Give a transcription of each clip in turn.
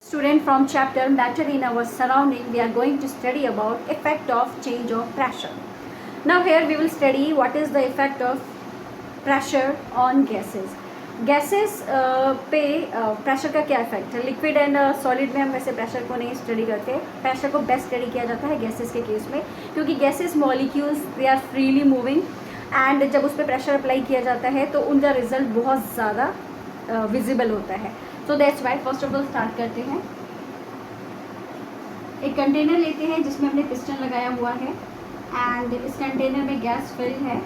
Student from chapter Matter in Our Surrounding, we are going to study about effect of change of pressure. Now here we will study what is the effect of pressure on gases. Gases पे pressure का क्या effect है. Liquid and solid में हम वैसे pressure को नहीं study करते. प्रेशर को बेस्ट स्टडी किया जाता है गैसेस के केस में, क्योंकि gases molecules they are freely moving and जब उस पर प्रेशर अप्लाई किया जाता है तो उनका रिजल्ट बहुत ज़्यादा विजिबल होता है. So that's why first of all start करते हैं. एक कंटेनर लेते हैं जिसमें हमने पिस्टन लगाया हुआ है एंड इस कंटेनर में गैस फिल है.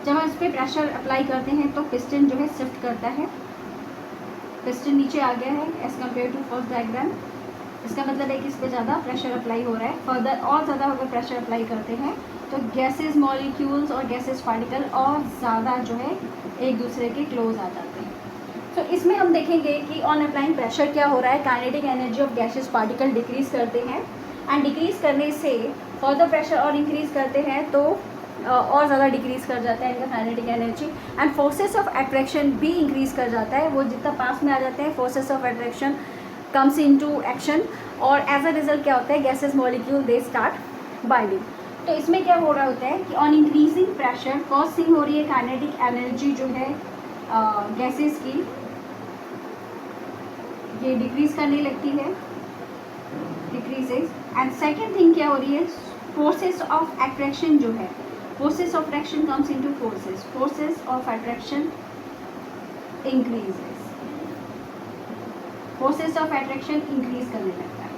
जब हम इस पर प्रेशर अप्लाई करते हैं तो पिस्टन जो है शिफ्ट करता है. पिस्टन नीचे आ गया है as compare to first diagram. इसका मतलब है कि इस पर ज़्यादा प्रेशर अप्लाई हो रहा है. फर्दर और ज़्यादा अगर प्रेशर अप्लाई करते हैं तो गैसेस मॉलिक्यूल्स और गैसेस पार्टिकल और ज़्यादा जो है एक दूसरे के क्लोज आ जाते हैं. तो इसमें हम देखेंगे कि ऑन अप्लाइंग प्रेशर क्या हो रहा है. Kinetic energy of gases particle decrease करते हैं एंड डिक्रीज करने से फर्दर प्रेशर और इंक्रीज करते हैं तो और ज़्यादा डिक्रीज़ कर जाता है इनका kinetic energy. And forces of attraction भी इंक्रीज़ कर जाता है. वो जितना पास में आ जाते हैं forces of attraction comes into action और एज अ रिजल्ट क्या होता है gases molecule they start binding. तो इसमें क्या हो रहा होता है कि on increasing pressure first thing हो रही है काइनेटिक एनर्जी जो है गैसेस की ये डिक्रीज़ करने लगती है, डिक्रीजेज. एंड सेकेंड थिंग क्या हो रही है फोर्सेस ऑफ अट्रैक्शन जो है forces of attraction comes into forces of attraction increases. Forces of attraction increase करने लगता है.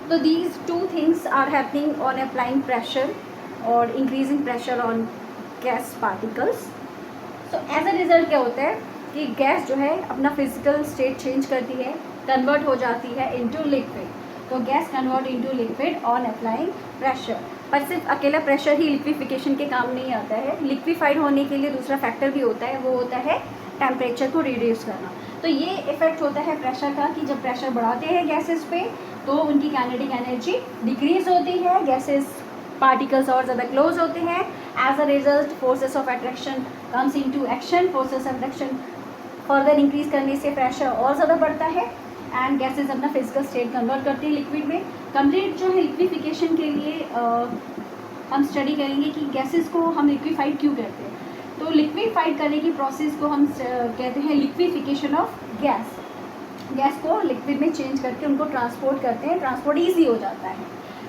तो these two things are happening on applying pressure और increasing pressure on gas particles. So as a result क्या होता है कि गैस जो है अपना physical state change करती है, convert हो जाती है into liquid. तो gas convert into liquid on applying pressure. पर सिर्फ अकेला प्रेशर ही लिक्विफिकेशन के काम नहीं आता है. लिक्विफाइड होने के लिए दूसरा फैक्टर भी होता है, वो होता है टेम्परेचर को रिड्यूस करना. तो ये इफेक्ट होता है प्रेशर का कि जब प्रेशर बढ़ाते हैं गैसेस पे तो उनकी काइनेटिक एनर्जी डिक्रीज होती है, गैसेस पार्टिकल्स और ज़्यादा क्लोज होते हैं. As a result forces of attraction comes into action. Forces of attraction further increase करने से प्रेशर और ज़्यादा बढ़ता है एंड गैसेस अपना फिजिकल स्टेट कन्वर्ट करते हैं लिक्विड में. कंप्लीट जो है लिक्विफिकेशन के लिए हम स्टडी करेंगे कि गैसेस को हम लिक्विफाइड क्यों करते हैं. तो लिक्विफाइड करने की प्रोसेस को हम कहते हैं लिक्विफिकेशन ऑफ गैस. गैस को लिक्विड में चेंज करके उनको ट्रांसपोर्ट करते हैं, ट्रांसपोर्ट ईजी हो जाता है.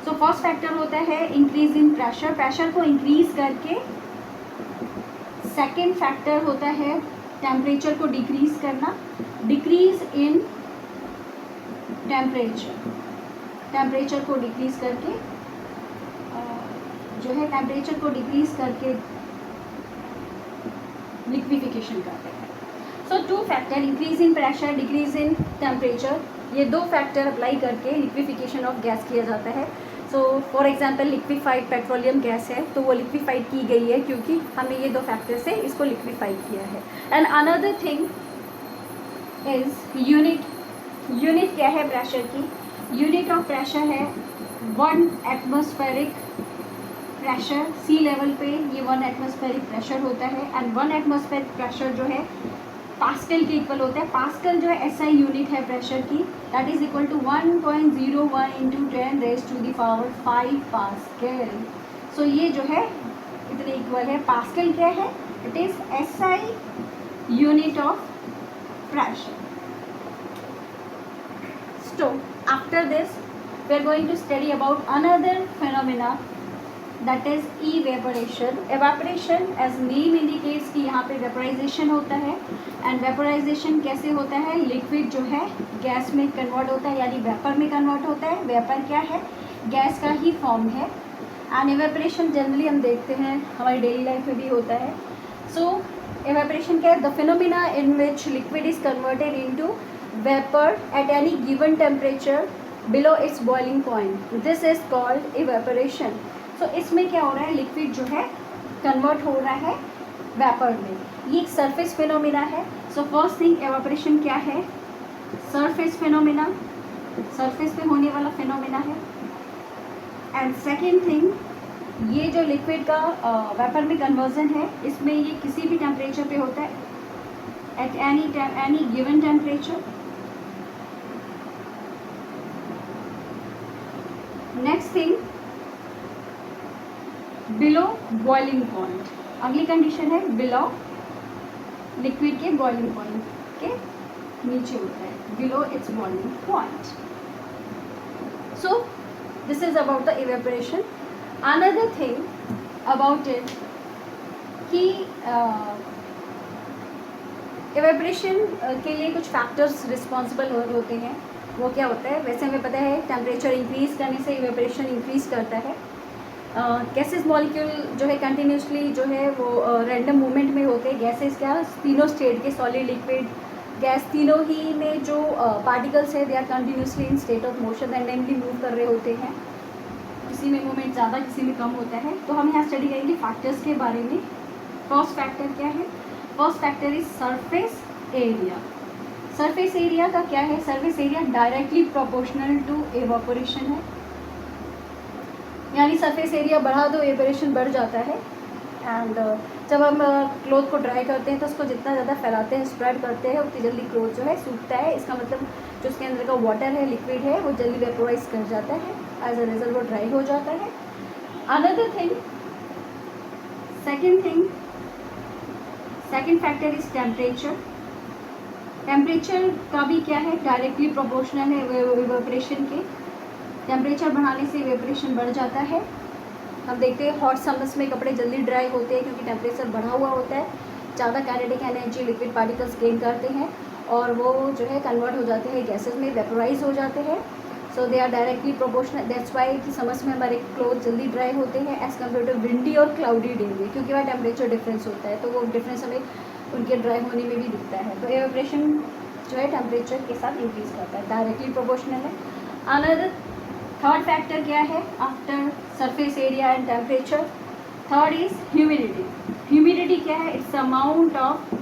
सो फर्स्ट फैक्टर होता है इंक्रीज इन प्रेशर, प्रेशर को इंक्रीज करके. सेकेंड फैक्टर होता है टेम्परेचर को डिक्रीज करना, डिक्रीज इन टेम्परेचर को डिक्रीज करके जो है टेम्परेचर को डिक्रीज करके लिक्विफिकेशन करते हैं. So two factor increase in pressure, decrease in temperature, ये दो फैक्टर अप्लाई करके लिक्विफिकेशन ऑफ गैस किया जाता है. So for example liquefied petroleum gas है तो वो लिक्विफाइड की गई है क्योंकि हमने ये दो फैक्टर से इसको लिक्विफाइड किया है. And another thing is unit क्या है प्रेशर की. यूनिट ऑफ प्रेशर है 1 एटमॉस्फेरिक प्रेशर. सी लेवल पे ये 1 एटमॉस्फेरिक प्रेशर होता है एंड 1 एटमॉस्फेरिक प्रेशर जो है पास्कल के इक्वल होता है. पास्कल जो है एसआई यूनिट है प्रेशर की, that is equal to 1.01 into 10 raise to the power 5 pascal. So ये जो है इतने इक्वल है. पास्कल क्या है, it is SI unit of pressure. So after this we are going to study about another phenomena that is evaporation. Evaporation as name indicates कि यहाँ पे वेपराइजेशन होता है एंड वेपराइजेशन कैसे होता है, लिक्विड जो है गैस में कन्वर्ट होता है यानी वेपर में कन्वर्ट होता है. वेपर क्या है, गैस का ही फॉर्म है. एंड एवेपरेशन जनरली हम देखते हैं हमारी डेली लाइफ में भी होता है. सो एवेपरेशन क्या है, the phenomena in which liquid is converted into vapor at any given temperature below its boiling point. This is called evaporation. So इसमें क्या हो रहा है, लिक्विड जो है कन्वर्ट हो रहा है वेपर में. ये एक सरफेस फिनोमिना है. सो फर्स्ट थिंग एवापोरेशन क्या है, सरफेस फिनोमिना, सरफेस पे होने वाला फिनोमिना है. एंड सेकेंड थिंग ये जो लिक्विड का वेपर में कन्वर्जन है इसमें ये किसी भी टेम्परेचर पे होता है at any given temperature. Next thing, below boiling point, अगली कंडीशन है बिलो लिक्विड के बॉइलिंग पॉइंट के नीचे होता है, below it's boiling point. So this is about the evaporation. Another thing about it कि इवेपोरेशन के लिए कुछ फैक्टर्स रिस्पॉन्सिबल होते हैं. वो क्या होता है, वैसे हमें पता है टेम्परेचर इंक्रीज करने से इवेपोरेशन इंक्रीज करता है. गैसेस मॉलिक्यूल जो है कंटिन्यूसली जो है वो रैंडम मूवमेंट में होते हैं. गैसेस क्या, तीनों स्टेट के, सॉलिड, लिक्विड, गैस, तीनों ही में जो पार्टिकल्स है they are continuously in state of motion, randomly move कर रहे होते हैं. किसी में मूवमेंट ज़्यादा, किसी में कम होता है. तो हम यहाँ स्टडी करेंगे फैक्टर्स के बारे में. फर्स्ट फैक्टर क्या है? First factor is surface area. Surface area का क्या है? Surface area directly proportional to evaporation है, यानी सरफेस एरिया बढ़ा तो एवेपोरेशन बढ़ जाता है. एंड जब हम क्लोथ को ड्राई करते हैं तो उसको जितना ज़्यादा फैलाते हैं, स्प्रेड करते हैं, उतनी जल्दी क्लोथ जो है सूखता है. इसका मतलब जो उसके अंदर का वाटर है, लिक्विड है, वो जल्दी वेपोराइज कर जाता है. एज अ रिजल्ट वो ड्राई हो जाता है. Another thing, second factor is temperature. Temperature का भी क्या है, डायरेक्टली प्रोपोर्शनल है इवेपोरेशन के. टेम्परेचर बढ़ाने से इवेपोरेशन बढ़ जाता है. हम देखते हैं हॉट समर्स में कपड़े जल्दी ड्राई होते हैं क्योंकि टेम्परेचर बढ़ा हुआ होता है. ज़्यादा kinetic energy liquid particles gain करते हैं और वो जो है कन्वर्ट हो जाते हैं गैसेस में, वेपोराइज हो जाते हैं. So they are directly proportional. That's why कि समर्स में हमारे क्लोथ जल्दी ड्राई होते हैं एज़ कम्पेयर टू विंडी और क्लाउडी डे में, क्योंकि वहाँ टेम्परेचर डिफरेंस होता है. तो वो डिफरेंस हमें उनके ड्राई होने में भी दिखता है. तो एवेपोरेशन जो है टेम्परेचर के साथ इंक्रीज करता है, डायरेक्टली प्रोपोर्शनल है. अनदर थर्ड फैक्टर क्या है after surface area and temperature? Third is humidity. Humidity क्या है? It's amount of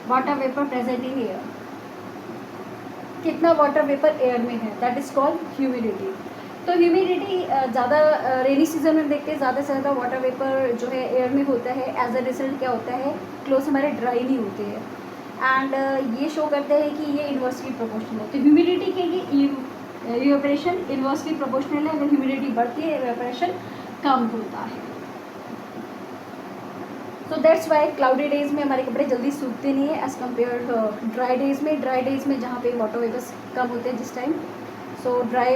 water vapour present in air. कितना वाटर वेपर एयर में है, दैट इज कॉल्ड ह्यूमिडिटी. तो ह्यूमिडिटी ज़्यादा रेनी सीजन में देखते हैं ज़्यादा से ज़्यादा वाटर वेपर जो है एयर में होता है. एज अ रिजल्ट क्या होता है, क्लोथ्स हमारे ड्राई नहीं होते हैं. एंड ये शो करते हैं कि ये इन्वर्सली प्रोपोर्शनल है. तो ह्यूमिडिटी के लिए इवेपोरेशन इन्वर्सली प्रोपोर्शनल है. अगर ह्यूमिडिटी बढ़ती है इवेपोरेशन कम होता है. So that's why cloudy days में हमारे कपड़े जल्दी सूखते नहीं है एज़ कम्पेयर ड्राई डेज में. ड्राई डेज में जहाँ पे वाटर वेपर्स कम होते हैं जिस टाइम, सो ड्राई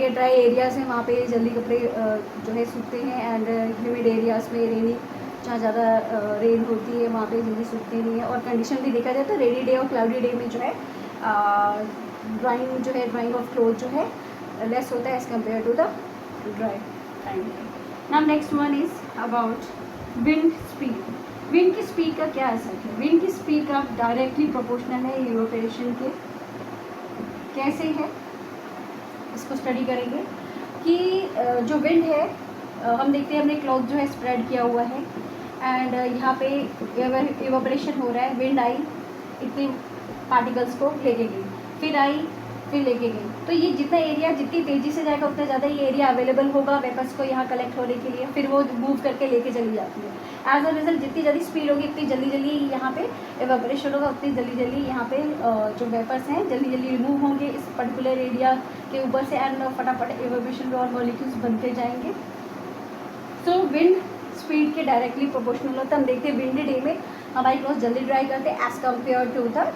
ये ड्राई एरियाज़ हैं वहाँ पे जल्दी कपड़े जो है सूखते हैं. एंड ह्यूमिड एरियाज़ में, रेनी जहाँ ज़्यादा रेन होती है वहाँ पे जल्दी सूखते नहीं है. और कंडीशन भी देखा जाए तो रेनी डे और क्लाउडी डे में जो है ड्राइंग ऑफ क्लोथ जो है लेस होता है as compare to the dry time. Now next one is about wind speed. Wind की स्पीड का क्या असर है? विंड की स्पीड का डायरेक्टली प्रोपोर्शनल है इवेपोरेशन के. कैसे है इसको स्टडी करेंगे कि जो विंड है हम देखते हैं हमने क्लॉथ जो है स्प्रेड किया हुआ है एंड यहाँ पे इवेपोरेशन हो रहा है. विंड आई, इतने पार्टिकल्स को लेके गई, फिर आई, फिर लेके गई. तो ये जितना एरिया जितनी तेज़ी से जाएगा उतना ज़्यादा ये एरिया अवेलेबल होगा वेपर्स को यहाँ कलेक्ट होने के लिए. फिर वो मूव करके लेके चली जाती है. एज अ रिजल्ट जितनी जल्दी स्पीड होगी उतनी जल्दी जल्दी यहाँ पे इवेपोरेशन होगा, उतनी जल्दी जल्दी यहाँ पे जो वेपर्स हैं जल्दी जल्दी रिमूव होंगे इस पर्टिकुलर एरिया के ऊपर से. एंड फटाफट इवेपोरेशन और मॉलिक्यूल्स बनते जाएंगे. सो विंड स्पीड के डायरेक्टली प्रोपोर्शनल होता है. हम देखते हैं विंडी डे में हमारी क्लॉथ जल्दी ड्राई करते हैं as compare to the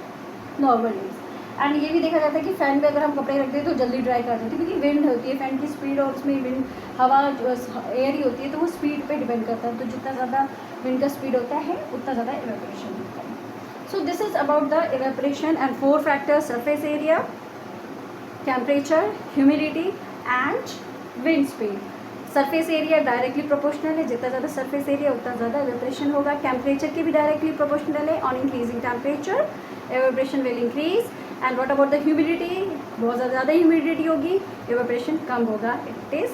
normal days. And ये भी देखा जाता है कि फ़ैन में अगर हम कपड़े रखते हैं तो जल्दी ड्राई कर देते हैं क्योंकि विंड होती है, फ़ैन की स्पीड और उसमें विंड हवा एयर ही होती है तो वो स्पीड पे डिपेंड करता है. तो जितना ज़्यादा विंड का स्पीड होता है उतना ज़्यादा इवेपोरेशन होता है. So this is about the evaporation and 4 factors: surface area, temperature, humidity and wind speed. Surface area directly proportional है, जितना ज़्यादा सरफेस एरिया उतना ज़्यादा इवेपोरेशन होगा. टेम्परेचर की भी डायरेक्टली प्रोपोर्शनल है. On increasing temperature evaporation will increase. And what about the humidity? बहुत ज़्यादा ह्यूमिडिटी होगी, इवेपोरेशन कम होगा, it is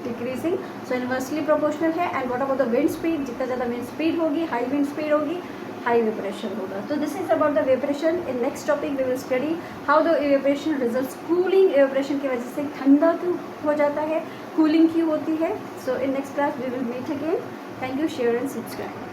decreasing. So inversely proportional है. And what about the wind speed? जितना ज़्यादा विंड स्पीड होगी, हाई विंड स्पीड होगी, हाई इवेपोरेशन होगा. तो this is about the evaporation. In next topic we will study how the evaporation results. Cooling evaporation की वजह से ठंडा क्यों हो जाता है, कूलिंग क्यों होती है. So in next class we will meet again. Thank you. Share and subscribe.